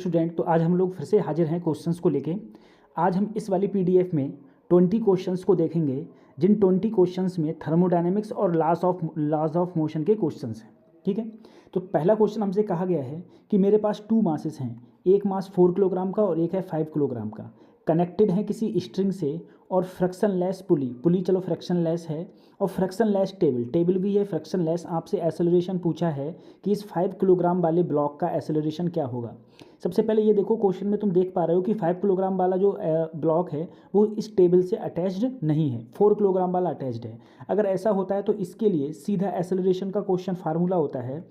Student, तो आज हम लोग फिर से हाजिर हैं क्वेश्चंस को लेके। आज हम इस वाली पीडीएफ में 20 क्वेश्चंस को देखेंगे, जिन 20 क्वेश्चंस में थर्मोडायनेमिक्स और लॉज ऑफ मोशन के क्वेश्चंस हैं। ठीक है, तो पहला क्वेश्चन हमसे कहा गया है कि मेरे पास 2 मासेस हैं, एक मास 4 किलोग्राम का और एक है 5 किलोग्राम का, कनेक्टेड है किसी स्ट्रिंग से और फ्रैक्शनलेस पुली चलो फ्रैक्शनलेस है, और फ्रैक्शनलेस टेबल भी है फ्रैक्शनलेस। आपसे एक्सेलरेशन पूछा है कि इस 5 किलोग्राम वाले ब्लॉक का एक्सेलरेशन क्या होगा। सबसे पहले ये देखो, क्वेश्चन में तुम देख पा रहे हो कि 5 किलोग्राम वाला जो ब्लॉक है वो इस टेबल से अटैच्ड नहीं है, 4 किलोग्राम वाला अटैच्ड है। अगर ऐसा होता है तो इसके लिए सीधा एक्सेलरेशन का क्वेश्चन फार्मूला होता है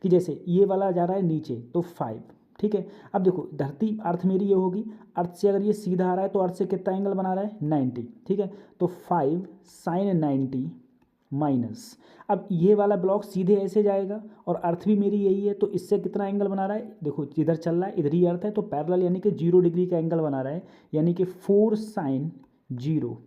कि जैसे ये वाला जा रहा है नीचे तो 5, ठीक है। अब देखो धरती अर्थ मेरी ये होगी, अर्थ से अगर ये सीधा आ रहा है तो अर्थ से कितना एंगल बना रहा है 90, ठीक है। तो 5 sin 90 माइनस, अब ये वाला ब्लॉक सीधे ऐसे जाएगा और अर्थ भी मेरी यही है, तो इससे कितना एंगल बना रहा है, देखो इधर चल रहा है इधर ही अर्थ है, तो पैरेलल यानी कि 0 डिग्री का एंगल बना रहा है, यानी कि 4 sin 0।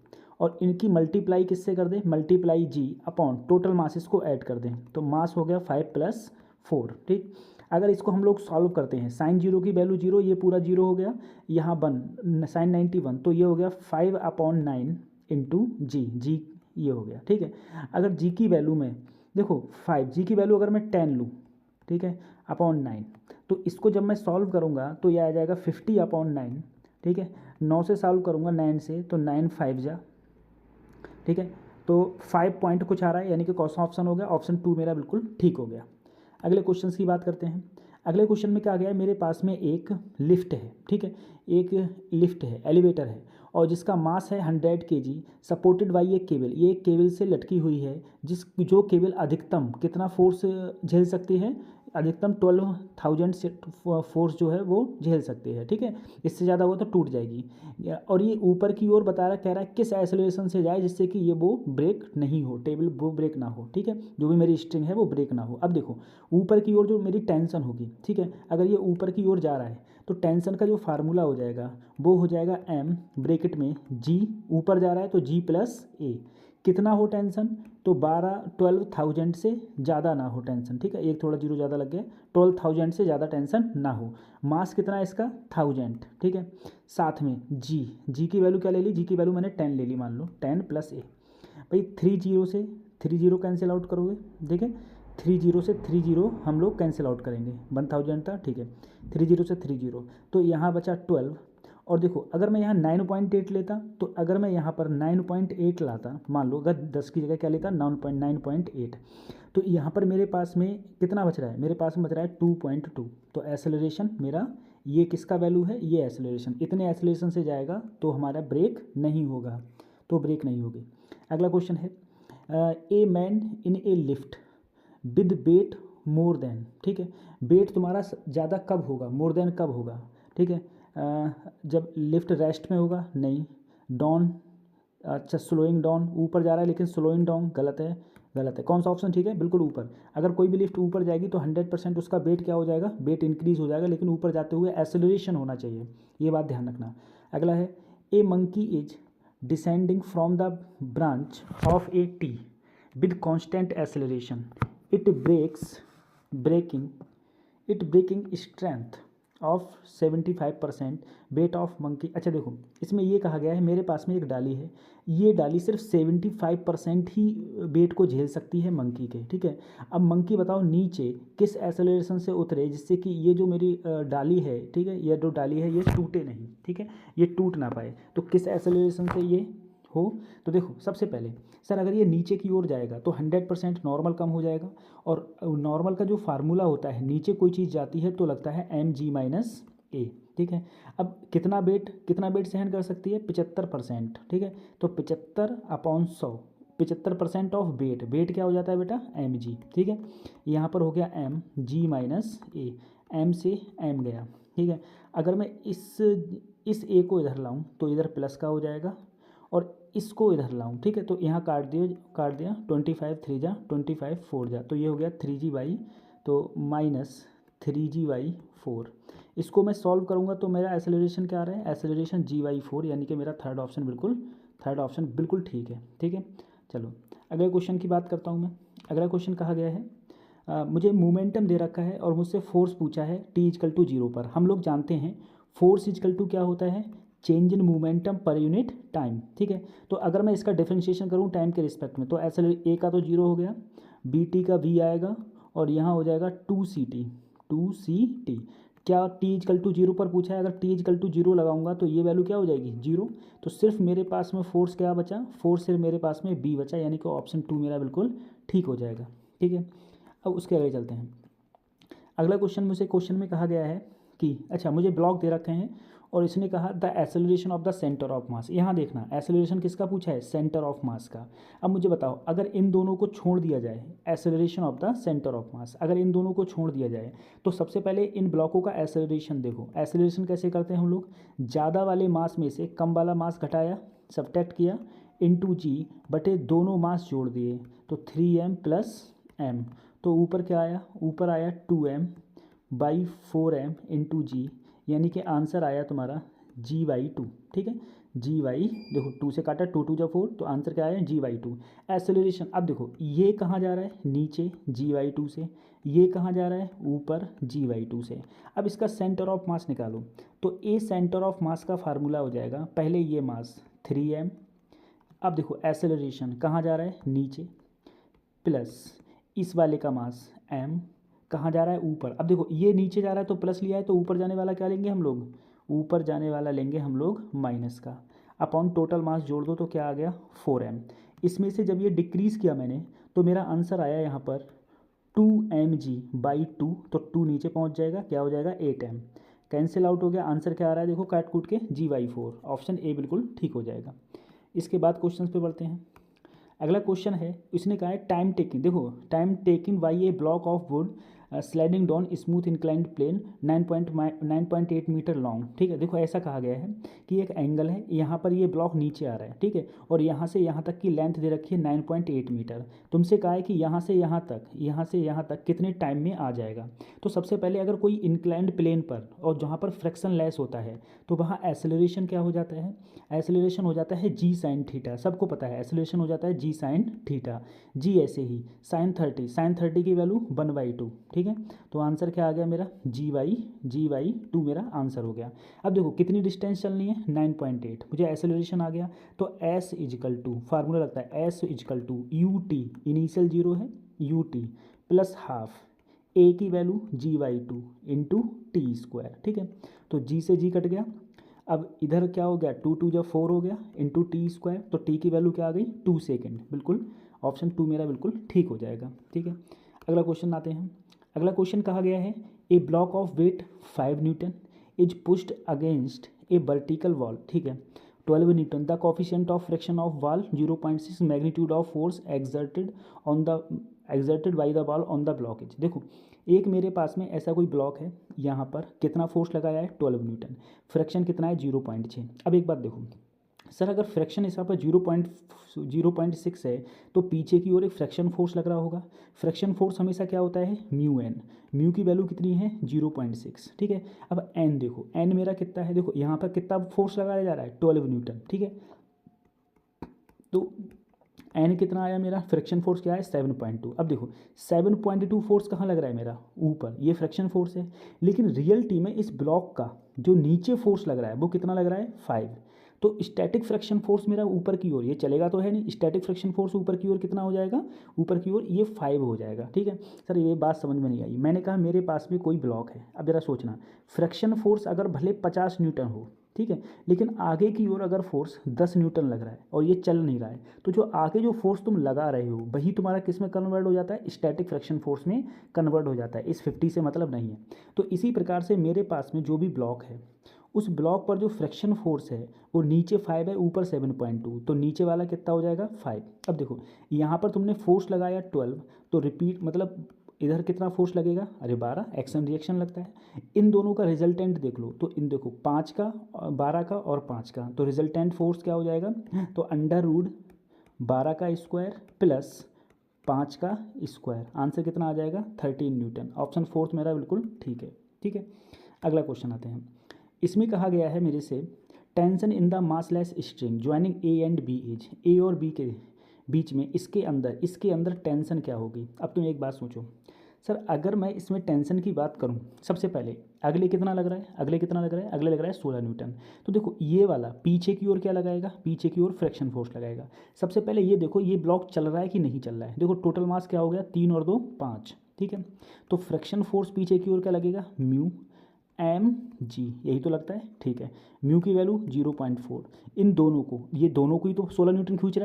और इनकी मल्टीप्लाई किससे कर दें, मल्टीप्लाई जी अपॉन टोटल मासेस को ऐड कर दें, तो मास हो गया 5 + 4, ठीक। अगर इसको हम लोग सॉल्व करते हैं, साइन 0 की वैल्यू 0, ये पूरा 0 हो गया, यहाँ 1 sin 90 1, तो ये हो गया 5/9 इंटू जी ये हो गया, ठीक है। अगर जी की वैल्यू में देखो 5, जी की वैल्यू अगर मैं 10 लूँ, ठीक है, अपॉन 9, तो इसको जब मैं सॉल्व करूँगा तो ये आ जाएगा 50/9, ठीक है। 9 से सॉल्व करूँगा 9 से, तो 9 5 जा, ठीक है, तो 5 पॉइंट कुछ आ रहा है, यानी कि कौन सा ऑप्शन हो गया, ऑप्शन 2 मेरा बिल्कुल ठीक हो गया। अगले क्वेश्चन की बात करते हैं। अगले क्वेश्चन में क्या गया है, मेरे पास में एक लिफ्ट है, ठीक है, एक लिफ्ट है, एलिवेटर है, और जिसका मास है 100 kg, सपोर्टेड बाई एक केबल, ये एक केबल से लटकी हुई है, जो केबल अधिकतम कितना फोर्स झेल सकती है, अधिकतम 12,000 से फोर्स जो है वो झेल सकती है, ठीक है। इससे ज़्यादा हो तो टूट जाएगी। और ये ऊपर की ओर बता रहा कह रहा है किस एक्सेलरेशन से जाए जिससे कि ये वो ब्रेक नहीं हो, टेबल वो ब्रेक ना हो, ठीक है, जो भी मेरी स्ट्रिंग है वो ब्रेक ना हो। अब देखो ऊपर की ओर जो मेरी टेंशन होगी, ठीक है, अगर ये ऊपर की ओर जा रहा है तो टेंशन का जो फार्मूला हो जाएगा वो हो जाएगा m ब्रैकेट में g, ऊपर जा रहा है तो g + a, कितना हो टेंशन, तो 12,000 से ज़्यादा ना हो टेंशन, ठीक है, एक थोड़ा जीरो ज़्यादा लग गया, 12,000 से ज़्यादा टेंशन ना हो। मास कितना है इसका 1000, ठीक है, साथ में जी की वैल्यू क्या ले ली, जी की वैल्यू मैंने 10 ले ली, मान लो 10 + a, भाई 30 से 30 कैंसिल आउट करोगे, देखें 30 से 30 हम लोग कैंसिल आउट करेंगे, 1000 था, ठीक है, 30 से 30, तो यहाँ बचा 12। और देखो अगर मैं यहाँ 9.8 लेता, तो अगर मैं यहाँ पर 9.8 लाता, मान लो अगर 10 की जगह क्या लेता 9.8, तो यहाँ पर मेरे पास में कितना बच रहा है, मेरे पास में बच रहा है 2.2, तो एक्सेलरेशन मेरा ये किसका वैल्यू है, ये एक्सेलरेशन, इतने एक्सेलरेशन से जाएगा तो हमारा ब्रेक नहीं होगा, तो ब्रेक नहीं होगी। अगला क्वेश्चन है, a man in A lift with weight more than, ठीक है, वेट तुम्हारा ज़्यादा कब होगा, मोर देन कब होगा, ठीक है, जब लिफ्ट रेस्ट में होगा, नहीं, डाउन, अच्छा स्लोइंग डाउन, ऊपर जा रहा है लेकिन स्लोइंग डाउन गलत है, गलत है, कौन सा ऑप्शन ठीक है, बिल्कुल ऊपर। अगर कोई भी लिफ्ट ऊपर जाएगी तो 100% उसका वेट क्या हो जाएगा, वेट इंक्रीज हो जाएगा, लेकिन ऊपर जाते हुए एक्सेलरेशन होना चाहिए, ये बात ध्यान रखना। अगला है, a monkey is descending from the branch of a tree with constant acceleration, it breaking strength of 75% weight of monkey. अच्छा देखो इसमें ये कहा गया है मेरे पास में एक डाली है, ये डाली सिर्फ 75% ही वेट को झेल सकती है मंकी के, ठीक है। अब मंकी बताओ नीचे किस एक्सेलरेशन से उतरे जिससे कि ये जो मेरी डाली है, ठीक है, ये जो डाली है ये टूटे नहीं, ठीक है, ये टूट ना पाए, तो किस एक्सेलरेशन से ये हो, तो देखो सबसे पहले सर अगर ये नीचे की ओर जाएगा तो 100% नॉर्मल कम हो जाएगा, और नॉर्मल का जो फार्मूला होता है नीचे कोई चीज़ जाती है तो लगता है mg - a, ठीक है। अब कितना वेट सहन कर सकती है 75%, ठीक है, तो 75/100, 75% ऑफ वेट क्या हो जाता है बेटा mg, ठीक है। यहाँ पर हो गया mg - a, m से m गया, ठीक है। अगर मैं इस a को इधर लाऊं तो इधर प्लस का हो जाएगा, और इसको इधर लाऊं, ठीक है, तो यहाँ काट दिया 25 3 जा 25 4 जा, तो ये हो गया 3g/, तो -3g/4। इसको मैं सॉल्व करूँगा तो मेरा एक्सेलरेशन क्या आ रहा है, एक्सेलरेशन g/4, यानी कि मेरा थर्ड ऑप्शन बिल्कुल ठीक है, ठीक है। चलो अगले क्वेश्चन की बात करता हूँ मैं। अगला क्वेश्चन कहा गया है, मुझे मोमेंटम दे रखा है और मुझसे फोर्स पूछा है t=0 पर। हम लोग जानते हैं फोर्स इजकल क्या होता है, change in momentum per unit time, ठीक है। तो अगर मैं इसका डिफरेंशिएशन करूँ टाइम के रिस्पेक्ट में, तो ए का तो 0 हो गया, बी टी का v आएगा और यहाँ हो जाएगा 2ct। क्या t=0 पर पूछा है, अगर t=0 लगाऊंगा तो ये वैल्यू क्या हो जाएगी 0। तो सिर्फ मेरे पास में फोर्स क्या बचा, फोर्स सिर्फ मेरे पास में b बचा, यानी कि ऑप्शन 2 मेरा बिल्कुल ठीक हो जाएगा, ठीक है। अब उसके आगे चलते हैं। अगला क्वेश्चन मुझे क्वेश्चन में कहा गया है कि अच्छा मुझे ब्लॉक दे रखे हैं और इसने कहा the acceleration of the centre of mass. यहाँ देखना एक्सेलरेशन किसका पूछा है, सेंटर ऑफ मास का। अब मुझे बताओ अगर इन दोनों को छोड़ दिया जाए, acceleration of the centre of mass, अगर इन दोनों को छोड़ दिया जाए तो सबसे पहले इन ब्लॉकों का एक्सेलरेशन देखो। एक्सेलरेशन कैसे करते हैं हम लोग, ज़्यादा वाले मास में से कम वाला मास घटाया, सब्ट्रैक्ट किया, इंटू जी बटे दोनों मास जोड़ दिए, तो 3m प्लस m। तो ऊपर क्या आया, ऊपर आया 2m/4m इंटू जी, यानी कि आंसर आया तुम्हारा g/2, ठीक है। g/, देखो 2 से काटा, 2 2 4, तो आंसर क्या आया g/2। एक्सेलरेशन अब देखो ये कहाँ जा रहा है, नीचे g/2 से, ये कहाँ जा रहा है, ऊपर g/2 से। अब इसका सेंटर ऑफ मास निकालो, तो ए सेंटर ऑफ मास का फार्मूला हो जाएगा, पहले ये मास 3m, अब देखो एक्सेलरेशन कहाँ जा रहा है, नीचे, प्लस इस वाले का मास m कहाँ जा रहा है, ऊपर। अब देखो ये नीचे जा रहा है तो प्लस लिया है, तो ऊपर जाने वाला क्या लेंगे हम लोग, ऊपर जाने वाला लेंगे हम लोग माइनस का, अपॉन टोटल मास जोड़ दो तो क्या आ गया 4m। इसमें से जब ये डिक्रीज़ किया मैंने तो मेरा आंसर आया यहाँ पर 2mg/2, तो 2 नीचे पहुँच जाएगा, क्या हो जाएगा 8m, कैंसिल आउट हो गया। आंसर क्या आ रहा है देखो काट कूट के g/4, ऑप्शन ए बिल्कुल ठीक हो जाएगा। इसके बाद क्वेश्चन पे बढ़ते हैं। अगला क्वेश्चन है, इसने कहा है टाइम टेकिंग, देखो time taking by a block of wood sliding down smooth inclined plane 9.8 metre long, ठीक है। देखो ऐसा कहा गया है कि एक एंगल है, यहाँ पर ये ब्लॉक नीचे आ रहा है, ठीक है, और यहाँ से यहाँ तक की लेंथ दे रखी है 9.8 मीटर। तुमसे कहा है कि यहाँ से यहाँ तक कितने टाइम में आ जाएगा। तो सबसे पहले अगर कोई इंक्लाइंड प्लेन पर और जहाँ पर फ्रैक्शन लेस होता है तो वहाँ एक्सेलरेशन क्या हो जाता है, एक्सेलरेशन हो जाता है g sin थीटा, सबको पता है एक्सेलरेशन हो जाता है g sin थीटा। जी ऐसे ही sin 30 की वैल्यू 1/2, ठीक है। तो आंसर क्या आ गया मेरा g/2 मेरा आंसर हो गया। अब देखो कितनी डिस्टेंस चलनी है 9.8, मुझे एक्सेलरेशन आ गया, तो s फार्मूला लगता है s ut, इनिशियल 0 है ut प्लस हाफ a की वैल्यू g/2 इंटू t², ठीक है। तो g से g कट गया, अब इधर क्या हो गया 2 2 जब 4 हो गया इंटू t², तो t की वैल्यू क्या आ गई 2 सेकेंड, बिल्कुल ऑप्शन 2 मेरा बिल्कुल ठीक हो जाएगा, ठीक है। अगला क्वेश्चन आते हैं। अगला क्वेश्चन कहा गया है a block of weight 5 newton is pushed against a vertical wall, ठीक है, 12 newton, the coefficient of friction of wall 0.6, magnitude of force exerted by the wall on the blockage. देखो एक मेरे पास में ऐसा कोई ब्लॉक है, यहाँ पर कितना फोर्स लगाया है 12 न्यूटन, फ्रैक्शन कितना है 0.6। अब एक बात देखो सर, अगर फ्रैक्शन इस पर 0.6 है तो पीछे की ओर एक फ्रैक्शन फोर्स लग रहा होगा। फ्रैक्शन फोर्स हमेशा क्या होता है μn, म्यू की वैल्यू कितनी है 0.6, ठीक है। अब n देखो, n मेरा कितना है, देखो यहाँ पर कितना फोर्स लगाया जा रहा है 12 न्यूटन, ठीक है। तो n कितना आया मेरा, फ्रैक्शन फोर्स क्या है 7.2। अब देखो 7.2 फोर्स कहाँ लग रहा है मेरा, ऊपर, ये फ्रैक्शन फोर्स है, लेकिन रियलिटी में इस ब्लॉक का जो नीचे फोर्स लग रहा है वो कितना लग रहा है 5। तो स्टैटिक फ्रैक्शन फोर्स मेरा ऊपर की ओर, ये चलेगा तो है नहीं, स्टैटिक फ्रैक्शन फोर्स ऊपर की ओर कितना हो जाएगा, ऊपर की ओर ये 5 हो जाएगा, ठीक है। सर ये बात समझ में नहीं आई, मैंने कहा मेरे पास में कोई ब्लॉक है, अब जरा सोचना, फ्रैक्शन फोर्स अगर भले 50 न्यूटन हो, ठीक है, लेकिन आगे की ओर अगर फोर्स 10 न्यूटन लग रहा है और ये चल नहीं रहा है, तो जो आगे जो फोर्स तुम लगा रहे हो वही तुम्हारा किस में कन्वर्ट हो जाता है, स्टैटिक फ्रैक्शन फोर्स में कन्वर्ट हो जाता है। इस 50 से मतलब नहीं है। तो इसी प्रकार से मेरे पास में जो भी ब्लॉक है उस ब्लॉक पर जो फ्रैक्शन फोर्स है वो नीचे 5 है, ऊपर 7.2, तो नीचे वाला कितना हो जाएगा 5। अब देखो यहाँ पर तुमने फोर्स लगाया 12, तो रिपीट मतलब इधर कितना फोर्स लगेगा, अरे 12, एक्शन रिएक्शन लगता है। इन दोनों का रिजल्टेंट देख लो, तो इन देखो 5 का 12 का और 5 का, तो रिजल्टेंट फोर्स क्या हो जाएगा, तो √12 का स्क्वायर प्लस 5 का स्क्वायर, आंसर कितना आ जाएगा 13 न्यूटन। ऑप्शन फोर्थ मेरा बिल्कुल ठीक है, ठीक है। अगला क्वेश्चन आते हैं। इसमें कहा गया है मेरे से tension in the massless string joining A and B is, A और बी के बीच में इसके अंदर टेंशन क्या होगी। अब तुम एक बात सोचो, सर अगर मैं इसमें टेंशन की बात करूं, सबसे पहले अगले कितना लग रहा है, अगले कितना लग रहा है, अगले लग रहा है 16 न्यूटन। तो देखो ये वाला पीछे की ओर क्या लगाएगा, पीछे की ओर फ्रिक्शन फोर्स लगाएगा। सबसे पहले ये देखो ये ब्लॉक चल रहा है कि नहीं चल रहा है। देखो टोटल मास क्या हो गया, 3 और 2 5, ठीक है। तो फ्रिक्शन फोर्स पीछे की ओर क्या लगेगा, म्यू एम जी, यही तो लगता है, ठीक है। म्यू की वैल्यू 0.4। इन दोनों को, ये दोनों को ही तो 16 न्यूटन खींच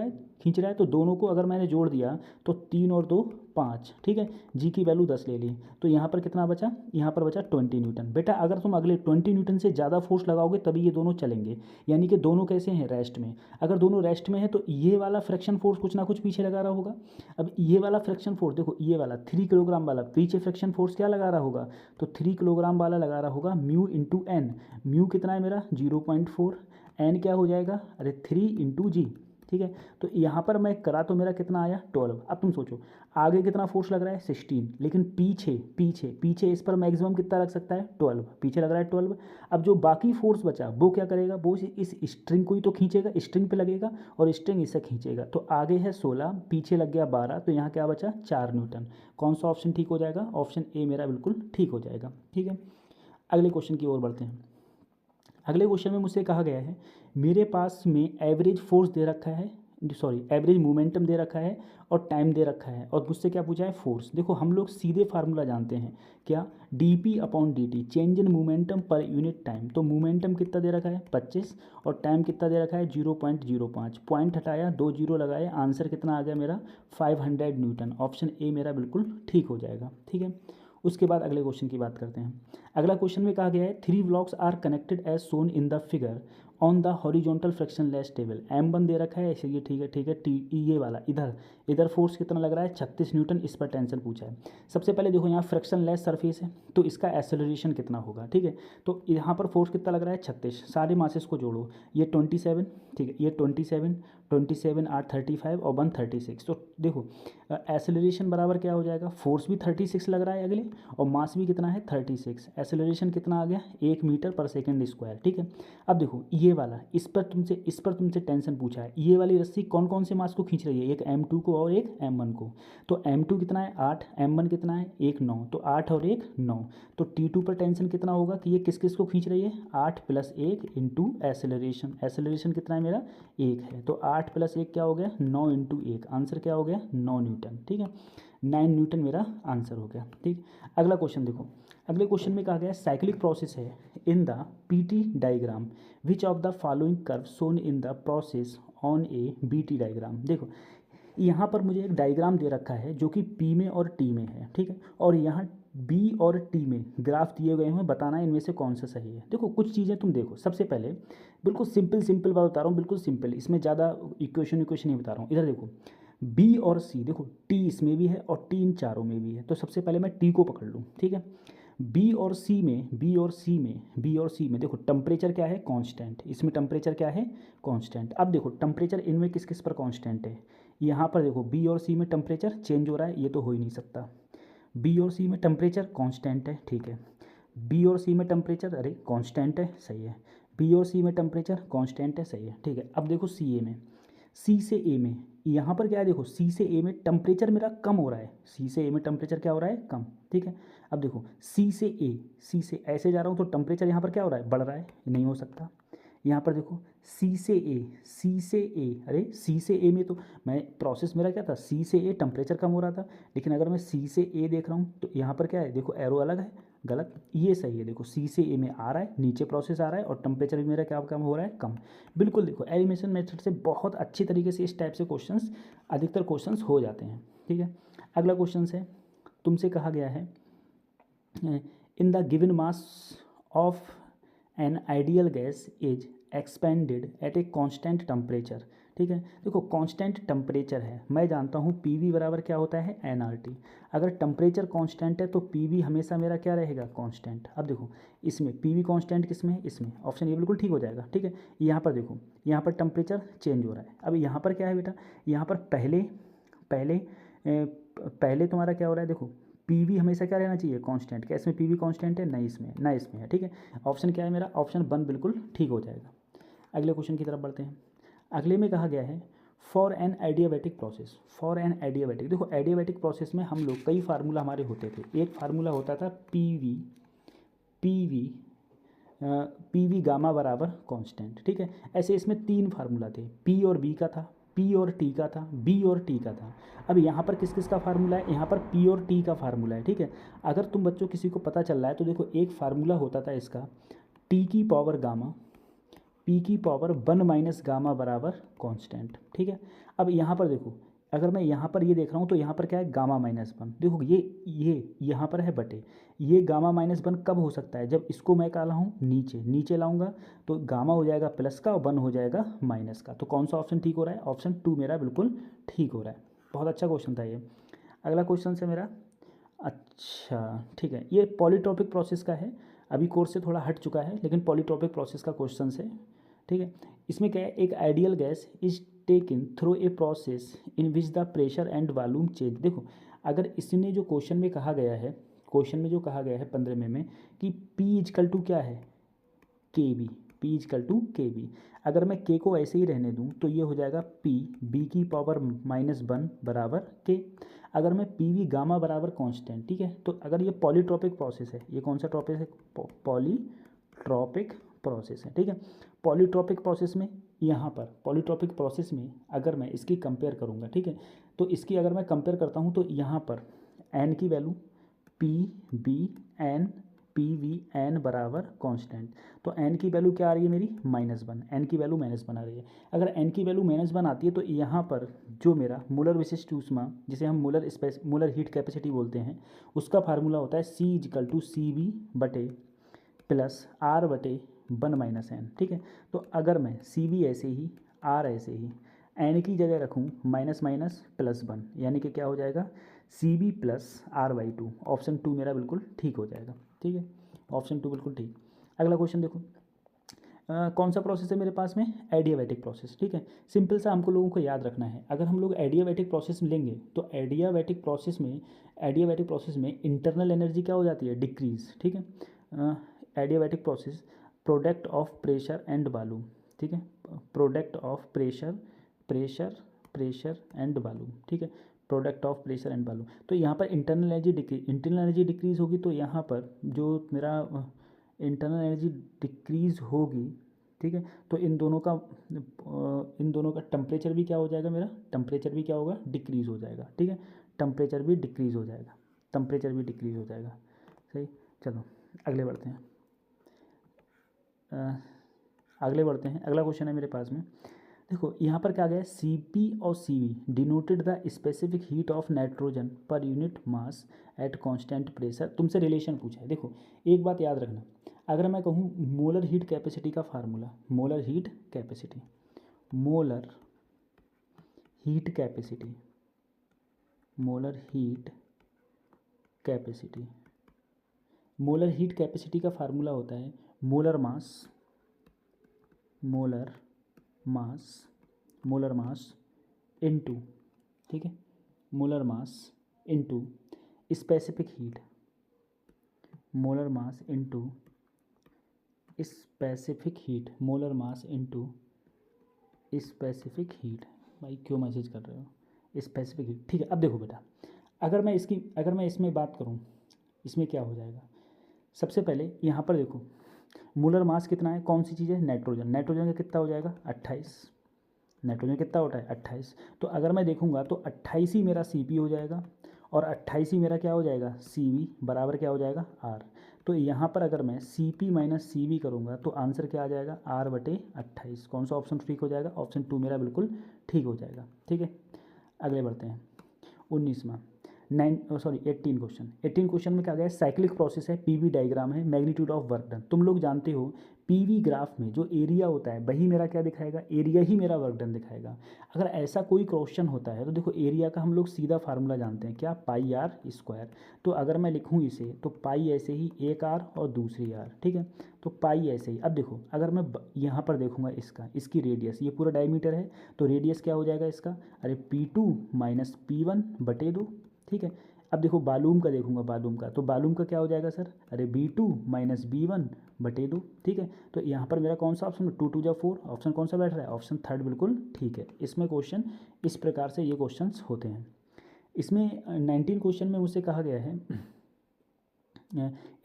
रहा है, तो दोनों को अगर मैंने जोड़ दिया तो 3 और 2 5, ठीक है। जी की वैल्यू 10 ले ली, तो यहाँ पर कितना बचा, यहाँ पर बचा 20 न्यूटन। बेटा अगर तुम अगले 20 न्यूटन से ज़्यादा फोर्स लगाओगे तभी ये दोनों चलेंगे, यानी कि दोनों कैसे हैं, रेस्ट में। अगर दोनों रेस्ट में है तो ये वाला फ्रिक्शन फोर्स कुछ ना कुछ पीछे लगा रहा होगा। अब ये वाला फ्रिक्शन फोर्स देखो, ये वाला 3 किलोग्राम वाला पीछे फ्रिक्शन फोर्स क्या लगा रहा होगा, तो 3 किलोग्राम वाला लगा रहा होगा म्यू इंटू एन। म्यू कितना है मेरा 0.4, एन क्या हो जाएगा, अरे 3 इंटू जी, ठीक है। तो यहाँ पर मैं करा तो मेरा कितना आया 12। अब तुम सोचो आगे कितना फोर्स लग रहा है 16, लेकिन पीछे पीछे पीछे इस पर मैक्सिमम कितना लग सकता है 12, पीछे लग रहा है 12। अब जो बाकी फोर्स बचा वो क्या करेगा, वो इस स्ट्रिंग को ही तो खींचेगा, स्ट्रिंग पे लगेगा और स्ट्रिंग इसे खींचेगा। तो आगे है 16, पीछे लग गया 12, तो यहाँ क्या बचा 4 न्यूटन। कौन सा ऑप्शन ठीक हो जाएगा, ऑप्शन ए मेरा बिल्कुल ठीक हो जाएगा, ठीक है। अगले क्वेश्चन की ओर बढ़ते हैं। अगले क्वेश्चन में मुझसे कहा गया है मेरे पास में एवरेज फोर्स दे रखा है, सॉरी एवरेज मोमेंटम दे रखा है और टाइम दे रखा है, और मुझसे क्या पूछा है फोर्स। देखो हम लोग सीधे फार्मूला जानते हैं क्या, dp upon dt, change in momentum per unit time. तो मोमेंटम कितना दे रखा है 25 और टाइम कितना दे रखा है 0.05, पॉइंट हटाया 2 जीरो लगाए, आंसर कितना आ गया मेरा 500 न्यूटन। ऑप्शन ए मेरा बिल्कुल ठीक हो जाएगा, ठीक है। उसके बाद अगले क्वेश्चन की बात करते हैं। अगला क्वेश्चन में कहा गया है 3 blocks are connected as shown in the figure on the horizontal frictionless table. M1 दे रखा है ऐसे, ये ठीक है, ठीक है। टी ये वाला इधर फोर्स कितना लग रहा है 36 न्यूटन, इस पर टेंशन पूछा है। सबसे पहले देखो यहाँ फ्रिक्शनलेस सरफेस है तो इसका एक्सेलरेशन कितना होगा, ठीक है। तो यहाँ पर फोर्स कितना लग रहा है 36, सारे मासेस को जोड़ो, ये 27, ठीक है, ये 27 27 8 35 और 136। तो देखो एक्सेलरेशन बराबर क्या हो जाएगा, फोर्स भी 36 लग रहा है अगले और मास भी कितना है 36, एक्सेलरेशन कितना आ गया 1 मीटर पर सेकंड स्क्वायर, ठीक है। अब देखो ये वाला इस पर तुमसे टेंशन पूछा है, ये वाली रस्सी कौन कौन से मास को खींच रही है, एक M2 को और एक M1 को। तो M2 कितना है 8, M1 कितना है 1 9, तो 8 और 1 9। तो T2 पर टेंशन कितना होगा कि ये किस किस को खींच रही है, 8 + 1 इंटू एक्सेलरेशन, एक्सेलरेशन कितना है मेरा 1 है, तो 8 + 1 क्या हो गया 9 इंटू 1, आंसर क्या हो गया 9 न्यूटन, ठीक है। 9 न्यूटन मेरा आंसर हो गया, ठीक। अगला क्वेश्चन देखो, अगले क्वेश्चन में कहा गया साइक्लिक प्रोसेस है in the PT diagram which of the following curve shown in the process on a BT diagram. देखो यहाँ पर मुझे एक डायग्राम दे रखा है जो कि P में और T में है, ठीक है, और यहाँ B और T में ग्राफ दिए गए हैं, बताना है इनमें से कौन सा सही है। देखो कुछ चीज़ें तुम देखो, सबसे पहले बिल्कुल सिंपल बात बता रहा हूँ, बिल्कुल सिंपल, इसमें ज़्यादा इक्वेशन नहीं बता रहा हूँ। इधर देखो B और C, देखो T इसमें भी है और T इन चारों में भी है, तो सबसे पहले मैं T को पकड़ लूँ, ठीक है। बी और सी में देखो टेम्परेचर क्या है कांस्टेंट, इसमें टेम्परेचर क्या है कांस्टेंट। अब देखो टेम्परेचर इनमें किस किस पर कांस्टेंट है, यहाँ पर देखो बी और सी में टेम्परेचर चेंज हो रहा है, ये तो हो ही नहीं सकता। बी और सी में टेम्परेचर कांस्टेंट है, ठीक है। बी और सी में टेम्परेचर अरे कांस्टेंट है, सही है। बी और सी में टेम्परेचर कांस्टेंट है, सही है, ठीक है। अब देखो सी ए में, सी से ए में, यहाँ पर क्या है देखो सी से ए में टेम्परेचर मेरा कम हो रहा है, सी से ए में टेम्परेचर क्या हो रहा है कम, ठीक है। अब देखो सी से ऐसे जा रहा हूँ तो टेम्परेचर यहाँ पर क्या हो रहा है बढ़ रहा है, नहीं हो सकता। यहाँ पर देखो सी से ए, अरे सी से ए में तो मैं प्रोसेस मेरा क्या था, सी से ए टेम्परेचर कम हो रहा था, लेकिन अगर मैं सी से ए देख रहा हूँ तो यहाँ पर क्या है देखो एरो अलग है, गलत, ये सही है। देखो सी से ए में आ रहा है, नीचे प्रोसेस आ रहा है और टेम्परेचर भी मेरा क्या कम हो रहा है कम, बिल्कुल। देखो एलिमिनेशन मेथड से बहुत अच्छी तरीके से इस टाइप से क्वेश्चंस अधिकतर क्वेश्चंस हो जाते हैं, ठीक है। अगला क्वेश्चन है, तुमसे कहा गया है in the given mass of an ideal gas is expanded at a constant temperature, ठीक है। देखो कांस्टेंट टेम्परेचर है, मैं जानता हूँ PV बराबर क्या होता है nRT। अगर टेम्परेचर कांस्टेंट है तो PV हमेशा मेरा क्या रहेगा कांस्टेंट। अब देखो इसमें PV कांस्टेंट किस में है, इसमें, ऑप्शन ये बिल्कुल ठीक हो जाएगा, ठीक है। यहाँ पर देखो यहाँ पर टेम्परेचर चेंज हो रहा है, अब यहाँ पर क्या है बेटा, यहाँ पर पहले तुम्हारा क्या हो रहा है, देखो PV हमेशा क्या रहना चाहिए कांस्टेंट, क्या इसमें PV कांस्टेंट है, नहीं इसमें ना इसमें है, ठीक है। ऑप्शन क्या है मेरा, ऑप्शन 1 बिल्कुल ठीक हो जाएगा। अगले क्वेश्चन की तरफ बढ़ते हैं। अगले में कहा गया है for an adiabatic process, for an adiabatic, देखो एडियाबैटिक प्रोसेस में हम लोग कई फार्मूला हमारे होते थे। एक फार्मूला होता था पी वी गामा बराबर कांस्टेंट, ठीक है। ऐसे इसमें 3 फार्मूला थे, पी और बी का था, पी और टी का था, बी और टी का था। अब यहाँ पर किस किस का फार्मूला है, यहाँ पर पी और टी का फार्मूला है, ठीक है। अगर तुम बच्चों किसी को पता चल रहा है तो देखो एक फार्मूला होता था इसका टी की पावर गामा, पी की पावर 1 माइनस गामा बराबर कांस्टेंट, ठीक है। अब यहाँ पर देखो, अगर मैं यहाँ पर ये देख रहा हूँ तो यहाँ पर क्या है, गामा माइनस 1, देखो ये यहाँ पर है बटे, ये गामा माइनस 1 कब हो सकता है, जब इसको मैं क्या लाऊँ, नीचे लाऊंगा तो गामा हो जाएगा प्लस का और 1 हो जाएगा माइनस का। तो कौन सा ऑप्शन ठीक हो रहा है, ऑप्शन 2 मेरा बिल्कुल ठीक हो रहा है। बहुत अच्छा क्वेश्चन था ये। अगला क्वेश्चन से मेरा, अच्छा ठीक है, ये पॉलीट्रॉपिक प्रोसेस का है, अभी कोर्स से थोड़ा हट चुका है लेकिन पॉलीट्रॉपिक प्रोसेस का क्वेश्चन है, ठीक है। इसमें क्या है, एक ideal gas is taken through a process in which the pressure and volume change. देखो अगर इसने जो क्वेश्चन में कहा गया है, क्वेश्चन में जो कहा गया है 15 में कि P इजकल टू क्या है, के बी, पी इजकल टू के बी। अगर मैं के को ऐसे ही रहने दूँ तो ये हो जाएगा पी बी की पावर -1 बराबर के। अगर मैं पी वी गामा बराबर कांस्टेंट, ठीक है। तो अगर ये पॉलीट्रॉपिक प्रोसेस है, ये कौन सा ट्रॉपिक है, पॉलीट्रॉपिक प्रोसेस है, ठीक है। पॉलीट्रॉपिक प्रोसेस में यहाँ पर पॉलीट्रॉपिक प्रोसेस में अगर मैं इसकी कंपेयर करूँगा, ठीक है, तो इसकी अगर मैं कंपेयर करता हूँ तो यहाँ पर एन की value p b n p v n बराबर कांस्टेंट, तो एन की वैल्यू क्या आ रही है मेरी -1, एन की वैल्यू -1 आ रही है। अगर एन की वैल्यू -1 आती है तो यहाँ पर जो मेरा मूलर विशिष्ट ऊष्मा, जिसे हम मूलर हीट कैपेसिटी बोलते हैं, उसका फार्मूला होता है C equal to c b बटे प्लस आर बटे 1 माइनस एन, ठीक है। तो अगर मैं सी बी ऐसे ही, आर ऐसे ही, एन की जगह रखूँ माइनस माइनस प्लस 1, यानी कि क्या हो जाएगा, C B plus R/2। Option 2 मेरा बिल्कुल ठीक हो जाएगा, ठीक है, ऑप्शन 2 बिल्कुल ठीक। अगला क्वेश्चन देखो, कौन सा प्रोसेस है मेरे पास में, एडियाबैटिक प्रोसेस, ठीक है। सिंपल सा हमको लोगों को याद रखना है, अगर हम लोग एडियाबैटिक प्रोसेस लेंगे तो एडियाबैटिक प्रोसेस में इंटरनल एनर्जी क्या हो जाती है, डिक्रीज, ठीक है। Adiabatic process product of pressure and volume, ठीक है, product of pressure and volume, ठीक है, product of pressure and volume. तो यहाँ पर इंटरनल एनर्जी डिक्रीज होगी, तो यहाँ पर जो मेरा इंटरनल एनर्जी डिक्रीज होगी, ठीक है, तो इन दोनों का टेम्परेचर भी क्या हो जाएगा, मेरा टेम्परेचर भी क्या होगा, डिक्रीज हो जाएगा, ठीक है, टेम्परेचर भी डिक्रीज हो जाएगा, सही। चलो आगे बढ़ते हैं, अगला क्वेश्चन है मेरे पास में। देखो यहाँ पर क्या गया है, सी पी और C V denoted the specific heat of nitrogen per unit mass at constant pressure. तुमसे रिलेशन पूछा है। देखो एक बात याद रखना, अगर मैं कहूँ मोलर हीट कैपेसिटी का फार्मूला, मोलर हीट कैपेसिटी का फार्मूला होता है मोलर मास इनटू, ठीक है, molar mass into specific heat, molar mass into specific heat. भाई क्यों मैसेज कर रहे हो, स्पेसिफिक हीट, ठीक है। अब देखो बेटा, अगर मैं इसमें बात करूँ, इसमें क्या हो जाएगा, सबसे पहले यहाँ पर देखो मोलर मास कितना है, कौन सी चीज़ है, नाइट्रोजन का कितना हो जाएगा 28, नाइट्रोजन कितना होता है 28। तो अगर मैं देखूंगा तो 28 ही मेरा Cp हो जाएगा और 28 ही मेरा क्या हो जाएगा Cv बराबर क्या हो जाएगा R। तो यहाँ पर अगर मैं Cp माइनस Cv करूँगा तो आंसर क्या आ जाएगा R/28। कौन सा ऑप्शन ठीक हो जाएगा, ऑप्शन 2 मेरा बिल्कुल ठीक हो जाएगा, ठीक है। अगले बढ़ते हैं 18 क्वेश्चन में क्या गया, साइक्लिक प्रोसेस है, पीवी डायग्राम है, मैग्नीट्यूड ऑफ वर्क डन। तुम लोग जानते हो पीवी ग्राफ में जो एरिया होता है वही मेरा क्या दिखाएगा, एरिया ही मेरा वर्क डन दिखाएगा। अगर ऐसा कोई क्वेश्चन होता है तो देखो एरिया का हम लोग सीधा फार्मूला जानते हैं, क्या, पाई आर स्क्वायर। तो अगर मैं लिखूँ इसे तो पाई ऐसे ही एक आर और दूसरी आर, ठीक है, तो पाई ऐसे ही। अब देखो अगर मैं यहाँ पर देखूँगा इसकी रेडियस, ये पूरा डायमीटर है तो रेडियस क्या हो जाएगा इसका, अरे P2 - P1/2, ठीक है। अब देखो वॉल्यूम का देखूंगा, वॉल्यूम का, तो वॉल्यूम का क्या हो जाएगा सर, अरे V2 माइनस V1 बटे 2, ठीक है। तो यहाँ पर मेरा कौन सा ऑप्शन, 2 2 जा 4, ऑप्शन कौन सा बैठ रहा है, ऑप्शन थर्ड बिल्कुल ठीक है। इसमें क्वेश्चन इस प्रकार से ये क्वेश्चन होते हैं। इसमें 19 क्वेश्चन में मुझसे कहा गया है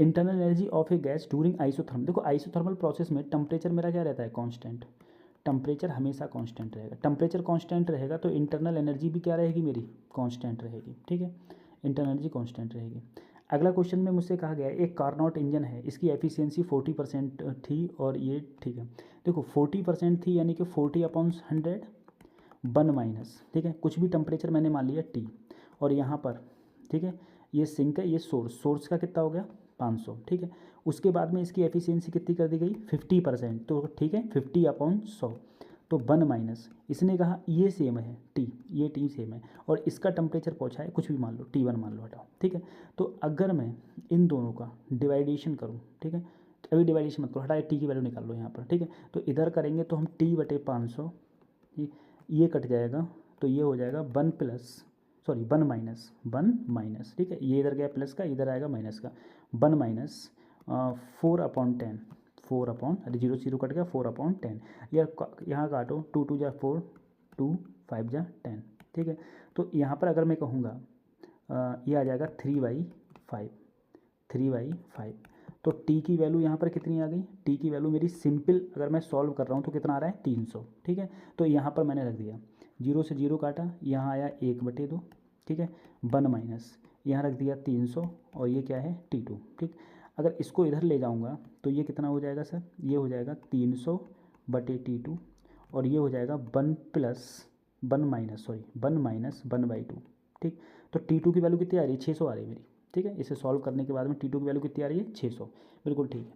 internal energy of A gas during isothermal. देखो आइसोथर्मल प्रोसेस में टेम्परेचर मेरा क्या रहता है, कांस्टेंट, टेम्परेचर हमेशा कांस्टेंट रहेगा। टेम्परेचर कांस्टेंट रहेगा तो इंटरनल एनर्जी भी क्या रहेगी मेरी, कांस्टेंट रहेगी, ठीक है, इंटरनल एनर्जी कांस्टेंट रहेगी। अगला क्वेश्चन में मुझसे कहा गया है एक कार्नोट इंजन है, इसकी एफिशिएंसी 40% थी और ये ठीक है। देखो 40% थी यानी कि 40/100 1 माइनस, ठीक है, कुछ भी टेम्परेचर मैंने मान लिया T, और यहाँ पर ठीक है ये सिंक है, ये सोर्स का कितना हो गया 500, ठीक है। उसके बाद में इसकी एफिशिएंसी कितनी कर दी गई 50%, तो ठीक है 50/100, तो 1 माइनस, इसने कहा ये सेम है T, ये T सेम है, और इसका टेम्परेचर पहुँचा है कुछ भी मान लो T1 मान लो, हटाओ, ठीक है। तो अगर मैं इन दोनों का डिवाइडेशन करूँ, ठीक है, अभी डिवाइडेशन मत करो, हटाए T की वैल्यू निकाल लो यहाँ पर, ठीक है। तो इधर करेंगे तो हम T/500, ये कट जाएगा तो ये हो जाएगा 1 माइनस, ठीक है, ये इधर गया प्लस का, इधर आएगा माइनस का, 1 माइनस 4/10, 4 अरे 0 0 कट गया, 4/10, यहाँ काटो, 2 2 जा 4, 2 5 जा 10, ठीक है। तो यहाँ पर अगर मैं कहूँगा ये आ जाएगा 3/5, तो T की वैल्यू यहाँ पर कितनी आ गई, T की वैल्यू मेरी सिंपल अगर मैं सॉल्व कर रहा हूँ तो कितना आ रहा है 300, ठीक है। तो यहाँ पर मैंने रख दिया 0 से 0 काटा, यहाँ आया 1/2, ठीक है, 1 माइनस, यहाँ रख दिया 300, और ये क्या है T2, ठीक। अगर इसको इधर ले जाऊँगा तो ये कितना हो जाएगा सर, ये हो जाएगा 300/T2, और ये हो जाएगा 1 माइनस 1/2, ठीक। तो T2 की वैल्यू कितनी आ रही है, 600 आ रही है मेरी, ठीक है। इसे सॉल्व करने के बाद में T2 की वैल्यू कितनी आ रही है, 600, बिल्कुल ठीक है।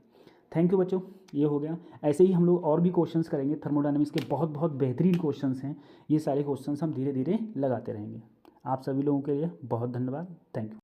थैंक यू बच्चों, ये हो गया। ऐसे ही हम लोग और भी क्वेश्चंस करेंगे, थर्मोडायनेमिक्स के बहुत बहुत बेहतरीन क्वेश्चंस हैं, ये सारे क्वेश्चंस हम धीरे धीरे लगाते रहेंगे। आप सभी लोगों के लिए बहुत धन्यवाद, थैंक यू।